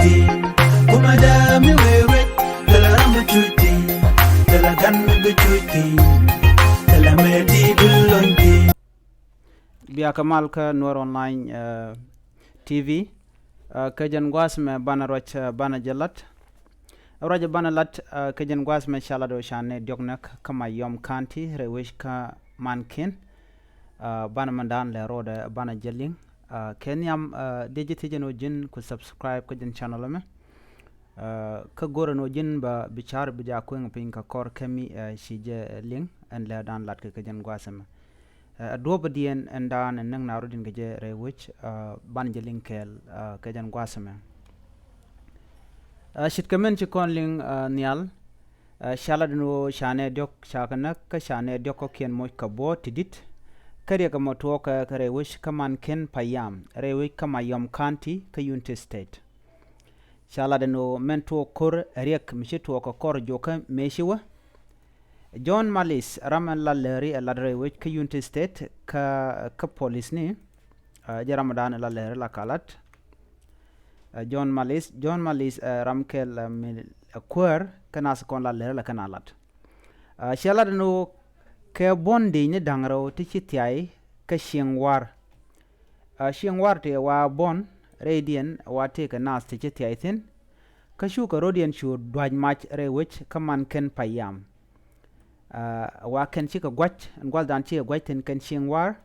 bechuti kumada mi wewe tala rambe chuti tala gan bechuti tala medi bulonti biya kamal ka Noor Online TV kajan gwas me bana roch bana jalat raja bana lat kajan gwas me shalado shane diognak kama yom kanti rewish ka mankin bana mandan le roda bana jeling kenyam digiti jeno jin ku subscribe kajan channel me ka gora no jin ba bichar bija ko ngapin ka kor kemi shije link and le dan lat ka kajan gwas me doba dien endan nang narudin geje rewich ban jeling kel kajan gwas me shit kamen ci kon ling nial shaladno shane diok shakanak ka shane diok ko ken mo ka bo tidit kare ka moto ka rewish kaman ken payam rewi kama yom kanti ka Unity State shaladno mento kor riek mishito ko kor joka meshiwa John Malis raman lalleri ladrewi ka Unity State ka police ni jaramadan lalleri la kalat John Malis ramkel quer kana skon la le la kana lat shala no ke bondi ni dangro ti chitiai ka shingwar te wa bon radian wa te ka nas ti chitiai tin ka shu ka rodian shu dwaj match rewich kaman ken payam wa ken chi ka gwach ngwal dan chi gwach tin ken shingwar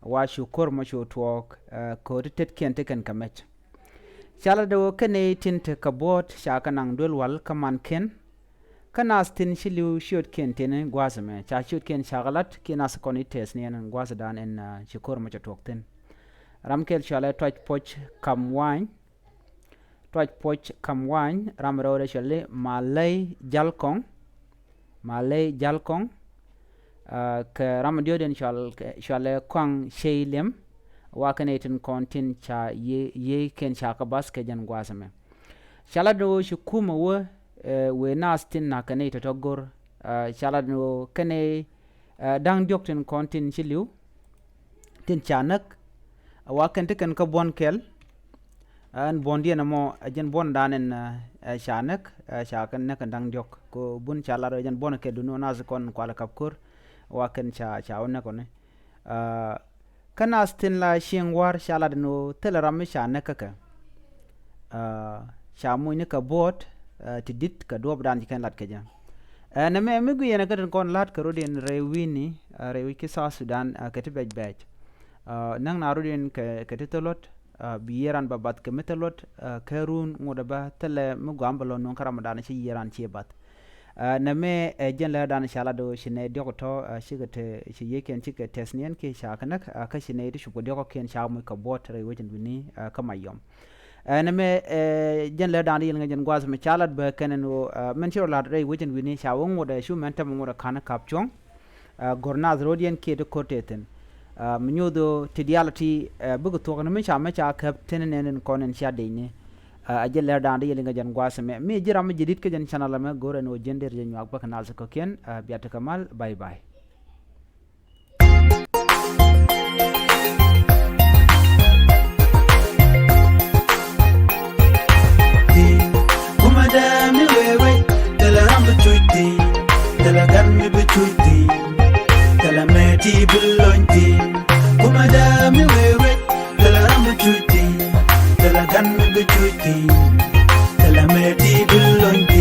wa shu kor ma shu twok ko tet ken te ken kamech shala do kene tinte kabot shaka nang dulwal kaman ken kanas tin shilu shot ken tin gwazame cha shot ken shagalat kinas koni tes ne nan gwazadan en shikor ma chatokten ramkel shala touch poch kamwan ramro de shale malay jalkong ke ramdio den shale kwang sheilem wakanetin kontin cha ye ken chaka bas ke jan gwasame shalado shukuma we nastin na kaneta togor shalado kane dang diokten kontin chiliu tin chanak wakante kan ka bon kel an bondi na mo jen bon danen shanak shakan na kan dang diok ko bun chalaro jen bon ke duno naz kon kwala kapkur wakan cha onna kon kana stin la shingwar shala no teleram shana kaka shamu ni ka bot tidit ka dob dan kan lat kaja na me migu yena ka kon lat ka rodin rewi ki sa Sudan ka tibej bej nang na rodin ka titolot biyeran babat ka metalot karun ngoda ba tele mugu ambalo non karamadan ci yeran ci bat na me jen la dan shala do shine dioto shigate shi yeken chike tesnien ke shakanak ka shine di shugo dioko ken shamu ka bot re wejin bini kama yom na me jen la dan yel ngajen gwaz me chalat ba kenen men shiro la re wejin bini shawon woda shu men tam ngoda kana kapchong gornaz rodien ke de koteten mnyodo tidiality bugu to na me chama cha kap tenen konen shade ni ajel dan de yelinga jan gwasame me jiram jidit ke jan channel me gore no jender jen yak ba kanal ko ken biata kamal bye bye kumada mi wewe tala rambe chuti tala gan mi bechuti tala medi bulonti kumada mi wewe tala rambe chuti tala gan mi bechuti tala medi bulonti